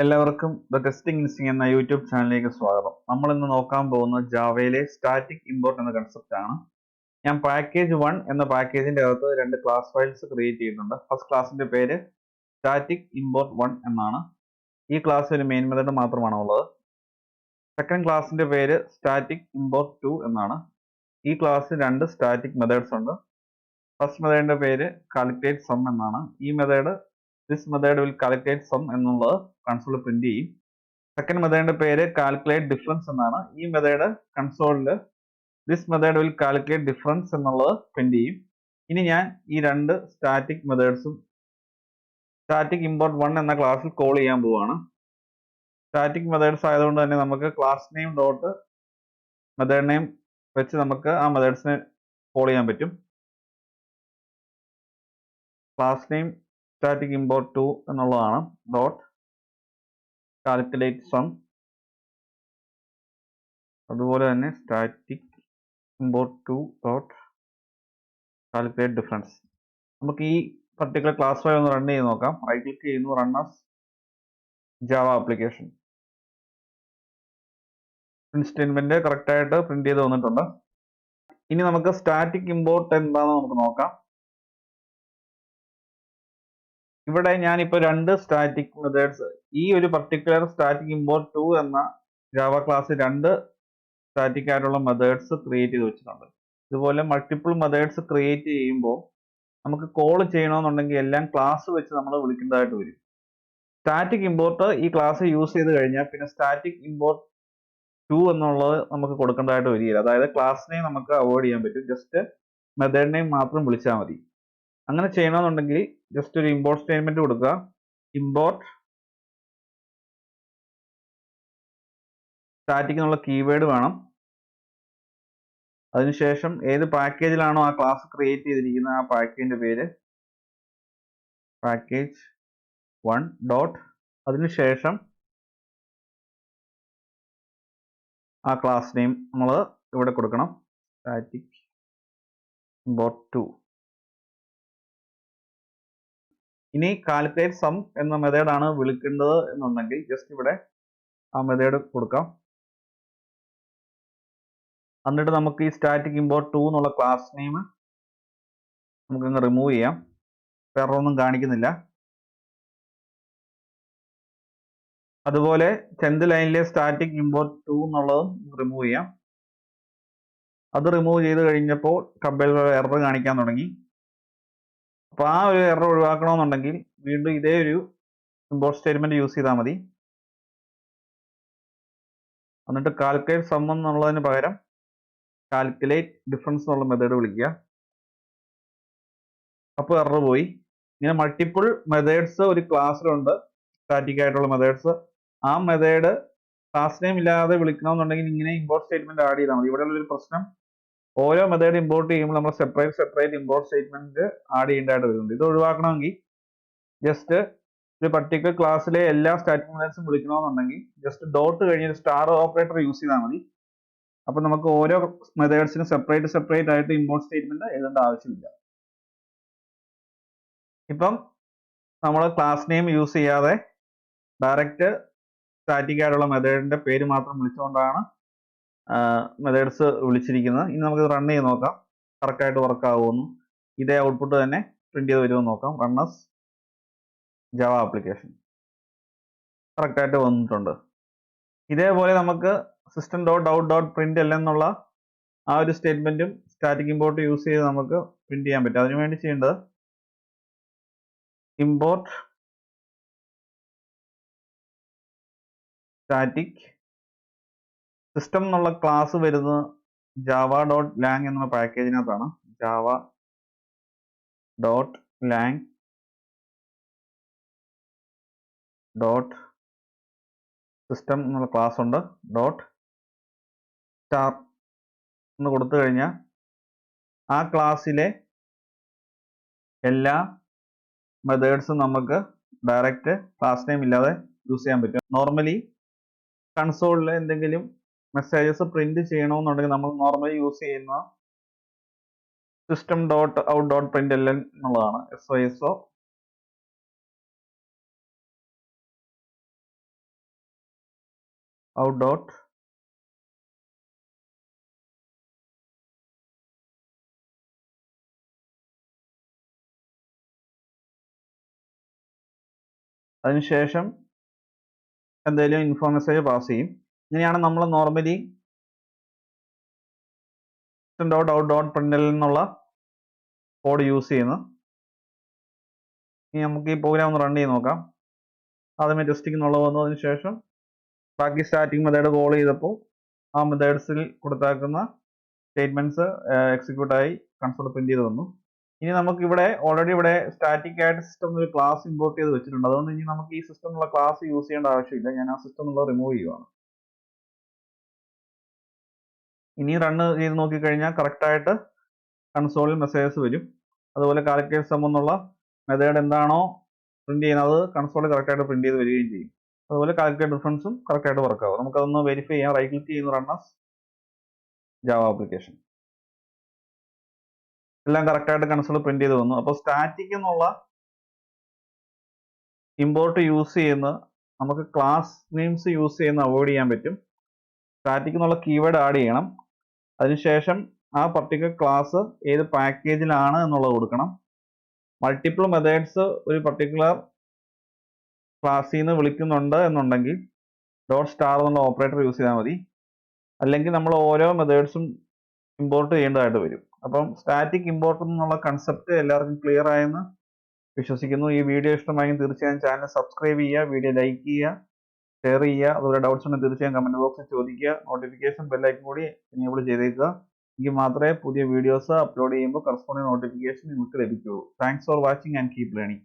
എല്ലാവർക്കും the testing ഇൻസ്റ്റിംഗ് എന്ന YouTube ചാനലിലേക്ക് സ്വാഗതം. നമ്മൾ ഇന്ന് നോക്കാൻ പോകുന്നത് ജാവയിലെ സ്റ്റാറ്റിക് ഇമ്പോർട്ട് എന്ന കൺസെപ്റ്റ് ആണ്. ഞാൻ പാക്കേജ് 1 എന്ന പാക്കേജിന്റെ അകത്ത് രണ്ട് ക്ലാസ് ഫയൽസ് ക്രിയേറ്റ് ചെയ്തിട്ടുണ്ട്. ഫസ്റ്റ് ക്ലാസിന്റെ പേര് സ്റ്റാറ്റിക് ഇമ്പോർട്ട് 1 എന്നാണ്. ഈ ക്ലാസ് ഒരു മെയിൻ മെത്തേഡ് മാത്രമാണ് ഉള്ളത്. സെക്കൻഡ് ക്ലാസിന്റെ പേര് സ്റ്റാറ്റിക് ഇമ്പോർട്ട് 2 എന്നാണ്. ഈ ക്ലാസ്സിൽ രണ്ട് സ്റ്റാറ്റിക് മെത്തേഡ്സ് ഉണ്ട്. ഫസ്റ്റ് മെത്തേഡിന്റെ പേര് കാൽക്കുലേറ്റ് സം എന്നാണ്. ഈ method this method will calculate sum എന്നുള്ളത് കൺസോളിൽ പ്രിന്റ് ചെയ്യും. സെക്കൻഡ് മെത്തേഡിന്റെ പേര് കാൽക്കുലേറ്റ് ഡിഫറൻസ് എന്നാണ്. ഈ മെത്തേഡ് കൺസോളിൽ this method will calculate difference എന്നുള്ളത് പ്രിന്റ് ചെയ്യും. ഇനി ഞാൻ ഈ രണ്ട് സ്റ്റാറ്റിക് മെത്തേഡ്സും സ്റ്റാറ്റിക് ഇമ്പോർട്ട് 1 എന്ന ക്ലാസ്സിൽ കോൾ ചെയ്യാൻ പോവുകയാണ്. സ്റ്റാറ്റിക് മെത്തേഡ്സ് ആയതുകൊണ്ട് തന്നെ നമുക്ക് class name dot method name വെച്ച് നമുക്ക് ആ മെത്തേഡ്സിനെ കോൾ ചെയ്യാൻ പറ്റും. ക്ലാസ് നെയിം സ്റ്റാറ്റിക് ഇമ്പോർട്ട് 2 എന്നുള്ളതാണ്. ഡോട്ട് കാൽക്കുലേറ്റ് സം, അതുപോലെ തന്നെ static import 2 dot calculate difference. നമുക്ക് ഈ പർട്ടിക്കുലർ ക്ലാസ് ഫയൽ ഒന്ന് റൺ ചെയ്ത് നോക്കാം. റൈറ്റ് ക്ലിക്ക് ചെയ്യുന്നു, run as Java application. Print statement correct ആയിട്ട് പ്രിന്റ് ചെയ്ത് വന്നിട്ടുണ്ട്. ഇനി നമുക്ക് സ്റ്റാറ്റിക് ഇമ്പോർട്ട് എന്താണെന്ന് നമുക്ക് നോക്കാം. ഇവിടെ ഞാനിപ്പോൾ രണ്ട് സ്റ്റാറ്റിക് മെത്തേഡ്സ്, ഈ ഒരു പർട്ടിക്കുലർ സ്റ്റാറ്റിക് ഇമ്പോർട്ട് 2 എന്ന ജാവ ക്ലാസ് രണ്ട് സ്റ്റാറ്റിക് ആയിട്ടുള്ള മെത്തേഡ്സ് ക്രിയേറ്റ് ചെയ്ത് വെച്ചിട്ടുണ്ട്. ഇതുപോലെ മൾട്ടിപ്പിൾ മെത്തേഡ്സ് ക്രിയേറ്റ് ചെയ്യുമ്പോൾ നമുക്ക് കോൾ ചെയ്യണമെന്നുണ്ടെങ്കിൽ എല്ലാം ക്ലാസ് വെച്ച് നമ്മൾ വിളിക്കേണ്ടതായിട്ട് വരും. സ്റ്റാറ്റിക് ഇമ്പോർട്ട് ഈ ക്ലാസ് യൂസ് ചെയ്ത് കഴിഞ്ഞാൽ പിന്നെ സ്റ്റാറ്റിക് ഇമ്പോർട്ട് 2 എന്നുള്ളത് നമുക്ക് കൊടുക്കേണ്ടതായിട്ട് വരികയില്ല. അതായത് ക്ലാസ്സിനെ നമുക്ക് അവോയ്ഡ് ചെയ്യാൻ പറ്റും. ജസ്റ്റ് മെത്തേഡ് നെയിം മാത്രം വിളിച്ചാൽ മതി. അങ്ങനെ ചെയ്യണമെന്നുണ്ടെങ്കിൽ ജസ്റ്റ് ഒരു ഇമ്പോർട്ട് സ്റ്റേറ്റ്മെന്റ് കൊടുക്കുക. ഇമ്പോർട്ട് സ്റ്റാറ്റിക് എന്നുള്ള കീവേഡ് വേണം. അതിനുശേഷം ഏത് പാക്കേജിലാണോ ആ ക്ലാസ് ക്രിയേറ്റ് ചെയ്തിരിക്കുന്നത് ആ പാക്കേജിന്റെ പേര് പാക്കേജ് 1 ഡോട്ട്, അതിനുശേഷം ആ ക്ലാസ് നെയിം നമ്മൾ ഇവിടെ കൊടുക്കണം, സ്റ്റാറ്റിക് ഇമ്പോർട്ട് 2. ഇനി കാൽക്കുലേറ്റ് സം എന്ന മെത്തേഡാണ് വിളിക്കേണ്ടത് എന്നുണ്ടെങ്കിൽ ജസ്റ്റ് ഇവിടെ ആ മെത്തേഡ് കൊടുക്കാം. എന്നിട്ട് നമുക്ക് ഈ സ്റ്റാറ്റിക് ഇമ്പോർട്ട് 2 എന്നുള്ള ക്ലാസ് നെയിം നമുക്കങ്ങ് റിമൂവ് ചെയ്യാം. എറർ ഒന്നും കാണിക്കുന്നില്ല. അതുപോലെ 10th ലൈനിലെ സ്റ്റാറ്റിക് ഇമ്പോർട്ട് 2 എന്നുള്ളതും റിമൂവ് ചെയ്യാം. അത് റിമൂവ് ചെയ്ത് കഴിഞ്ഞപ്പോൾ കമ്പൈലർ എറർ കാണിക്കാൻ തുടങ്ങി. അപ്പോൾ ആ ഒരു എറർ ഒഴിവാക്കണമെന്നുണ്ടെങ്കിൽ വീണ്ടും ഇതേ ഒരു ഇമ്പോർട്ട് സ്റ്റേറ്റ്മെന്റ് യൂസ് ചെയ്താൽ മതി. എന്നിട്ട് കാൽക്കുലേറ്റ് സം എന്നുള്ളതിന് പകരം കാൽക്കുലേറ്റ് ഡിഫറൻസ് എന്നുള്ള മെത്തേഡ് വിളിക്കുക. അപ്പോൾ എറർ പോയി. ഇങ്ങനെ മൾട്ടിപ്പിൾ മെത്തേഡ്സ് ഒരു ക്ലാസ്സിലുണ്ട്, സ്റ്റാറ്റിക് ആയിട്ടുള്ള മെത്തേഡ്സ്. ആ മെത്തേഡ് ക്ലാസ് നെയിം ഇല്ലാതെ വിളിക്കണമെന്നുണ്ടെങ്കിൽ ഇങ്ങനെ ഇമ്പോർട്ട് സ്റ്റേറ്റ്മെന്റ് ആഡ് ചെയ്താൽ മതി. ഇവിടെയുള്ള ഒരു പ്രശ്നം, ഓരോ മെത്തേഡ് ഇമ്പോർട്ട് ചെയ്യുമ്പോൾ നമ്മൾ സെപ്പറേറ്റ് ഇമ്പോർട്ട് സ്റ്റേറ്റ്മെന്റ് ആഡ് ചെയ്യേണ്ടതായിട്ട് വരുന്നുണ്ട്. ഇത് ഒഴിവാക്കണമെങ്കിൽ ജസ്റ്റ് ഒരു പർട്ടിക്കുലർ ക്ലാസ്സിലെ എല്ലാ സ്റ്റാറ്റിക് മെത്തേഡ്സും വിളിക്കണമെന്നുണ്ടെങ്കിൽ ജസ്റ്റ് ഡോട്ട് കഴിഞ്ഞ് ഒരു സ്റ്റാർ ഓപ്പറേറ്റർ യൂസ് ചെയ്താൽ മതി. അപ്പൊ നമുക്ക് ഓരോ മെത്തേഡ്സിനും സെപ്പറേറ്റ് ആയിട്ട് ഇമ്പോർട്ട് സ്റ്റേറ്റ്മെന്റ് എഴുതേണ്ട ആവശ്യമില്ല. ഇപ്പം നമ്മൾ ക്ലാസ് നെയിം യൂസ് ചെയ്യാതെ ഡയറക്റ്റ് സ്റ്റാറ്റിക് ആയിട്ടുള്ള മെത്തേഡിന്റെ പേര് മാത്രം വിളിച്ചുകൊണ്ടാണ് മെത്തേഡ്സ് വിളിച്ചിരിക്കുന്നത്. ഇനി നമുക്ക് റൺ ചെയ്ത് നോക്കാം കറക്റ്റ് ആയിട്ട് വർക്ക് ആകുമെന്ന്. ഇതേ ഔട്ട്പുട്ട് തന്നെ പ്രിന്റ് ചെയ്ത് വരുമെന്ന് നോക്കാം. Run as Java application correct ആയിട്ട് വന്നിട്ടുണ്ട്. ഇതേപോലെ നമുക്ക് system dot out dot print L എന്നുള്ള ആ ഒരു സ്റ്റേറ്റ്മെന്റും സ്റ്റാറ്റിക് ഇമ്പോർട്ട് യൂസ് ചെയ്ത് നമുക്ക് പ്രിന്റ് ചെയ്യാൻ പറ്റും. അതിനുവേണ്ടി ചെയ്യേണ്ടത് ഇമ്പോർട്ട് സ്റ്റാറ്റിക് സിസ്റ്റം എന്നുള്ള ക്ലാസ് വരുന്നത് ജാവ ഡോട്ട് ലാങ് എന്ന പാക്കേജിനകത്താണ്. Java dot lang dot system എന്നുള്ള ക്ലാസ് ഉണ്ട്. ഡോട്ട് സ്റ്റാർ എന്ന് കൊടുത്തു കഴിഞ്ഞാൽ ആ ക്ലാസ്സിലെ എല്ലാ മെത്തേഡ്സും നമുക്ക് ഡയറക്റ്റ് ക്ലാസ് നെയിം ഇല്ലാതെ യൂസ് ചെയ്യാൻ പറ്റും. നോർമലി കൺസോളിൽ എന്തെങ്കിലും മെസ്സേജസ് പ്രിന്റ് ചെയ്യണമെന്നുണ്ടെങ്കിൽ നമ്മൾ നോർമലി യൂസ് ചെയ്യുന്ന system dot out dot print L എന്നുള്ളതാണ്. SOSO ഔട്ട് ഡോട്ട് അതിനുശേഷം എന്തെങ്കിലും ഇൻഫോ മെസ്സേജ് പാസ് ചെയ്യും. ഇങ്ങനെയാണ് നമ്മൾ നോർമലി ഡോട്ട് ഔട്ട് ഡോട്ട് പ്രിന്റിൽ നിന്നുള്ള കോഡ് യൂസ് ചെയ്യുന്നത്. ഇനി നമുക്ക് ഈ പ്രോഗ്രാം ഒന്ന് റൺ ചെയ്ത് നോക്കാം. ആദ്യമേ ടെസ്റ്റിംഗ് എന്നുള്ളത് വന്നതിന് ശേഷം ബാക്കി സ്റ്റാറ്റിക് മെത്തേഡ് കോൾ ചെയ്തപ്പോൾ ആ മെത്തേഡ്സിൽ കൊടുത്താക്കുന്ന സ്റ്റേറ്റ്മെന്റ്സ് എക്സിക്യൂട്ട് ആയി കൺസോൾ പ്രിന്റ് ചെയ്ത് വന്നു. ഇനി നമുക്ക് ഓൾറെഡി ഇവിടെ സ്റ്റാറ്റിക് ആയിട്ട് സിസ്റ്റം ഒരു ക്ലാസ് ഇമ്പോർട്ട് ചെയ്ത് വെച്ചിട്ടുണ്ട്. അതുകൊണ്ട് ഇനി നമുക്ക് ഈ സിസ്റ്റം ക്ലാസ് യൂസ് ചെയ്യേണ്ട ആവശ്യമില്ല. ഞാൻ ആ സിസ്റ്റം റിമൂവ് ചെയ്യുവാണ്. ഇനി റൺ ചെയ്ത് നോക്കിക്കഴിഞ്ഞാൽ കറക്റ്റ് ആയിട്ട് കൺസോളിൽ മെസ്സേജസ് വരും. അതുപോലെ കാൽക്കുലേറ്റ് സം എന്നുള്ള മെത്തേഡ് എന്താണോ പ്രിന്റ് ചെയ്യുന്നത് അത് കൺസോളിൽ കറക്റ്റ് ആയിട്ട് പ്രിന്റ് ചെയ്ത് വരികയും ചെയ്യും. അതുപോലെ കാൽക്കുലേറ്റ് ഡിഫറൻസും കറക്റ്റ് ആയിട്ട് വർക്ക് ആവും. നമുക്കതൊന്ന് വെരിഫൈ ചെയ്യാം. റൈറ്റ് ക്ലിക്ക് ചെയ്യുന്ന റൺ ആസ് ജാവ ആപ്ലിക്കേഷൻ. എല്ലാം കറക്റ്റ് ആയിട്ട് കൺസോൾ പ്രിന്റ് ചെയ്ത് വന്നു. അപ്പോൾ സ്റ്റാറ്റിക് എന്നുള്ള ഇമ്പോർട്ട് യൂസ് ചെയ്യുന്ന നമുക്ക് ക്ലാസ് നെയിംസ് യൂസ് ചെയ്യുന്ന അവോയ്ഡ് ചെയ്യാൻ പറ്റും. സ്റ്റാറ്റിക് എന്നുള്ള കീവേഡ് ആഡ് ചെയ്യണം. അതിനുശേഷം ആ പർട്ടിക്കുലർ ക്ലാസ് ഏത് പാക്കേജിലാണ് എന്നുള്ളത് കൊടുക്കണം. മൾട്ടിപ്പിൾ മെത്തേഡ്സ് ഒരു പർട്ടിക്കുലർ ക്ലാസ്സിൽ നിന്ന് വിളിക്കുന്നുണ്ട് എന്നുണ്ടെങ്കിൽ ഡോട്ട് സ്റ്റാർ എന്നുള്ള ഓപ്പറേറ്റർ യൂസ് ചെയ്താൽ മതി. അല്ലെങ്കിൽ നമ്മൾ ഓരോ മെത്തേഡ്സും ഇമ്പോർട്ട് ചെയ്യേണ്ടതായിട്ട് വരും. അപ്പം സ്റ്റാറ്റിക് ഇമ്പോർട്ട് എന്നുള്ള കൺസെപ്റ്റ് എല്ലാവർക്കും ക്ലിയർ ആയെന്ന് വിശ്വസിക്കുന്നു. ഈ വീഡിയോ ഇഷ്ടമായെങ്കിൽ തീർച്ചയായും ചാനൽ സബ്സ്ക്രൈബ് ചെയ്യുക, വീഡിയോ ലൈക്ക് ചെയ്യുക, ഷെയർ ചെയ്യുക. അതുപോലെ ഡൗട്ട്സ് ഉണ്ടെങ്കിൽ തീർച്ചയായും കമന്റ് ബോക്സിൽ ചോദിക്കുക. നോട്ടിഫിക്കേഷൻ ബെല്ലൈക്കൻ കൂടി എനേബിൾ ചെയ്തേക്കുക. എങ്കിൽ മാത്രമേ പുതിയ വീഡിയോസ് അപ്ലോഡ് ചെയ്യുമ്പോൾ കറസ്പോണ്ടിങ് നോട്ടിഫിക്കേഷൻ നിങ്ങൾക്ക് ലഭിക്കുകയുള്ളൂ. Thanks for watching and keep learning.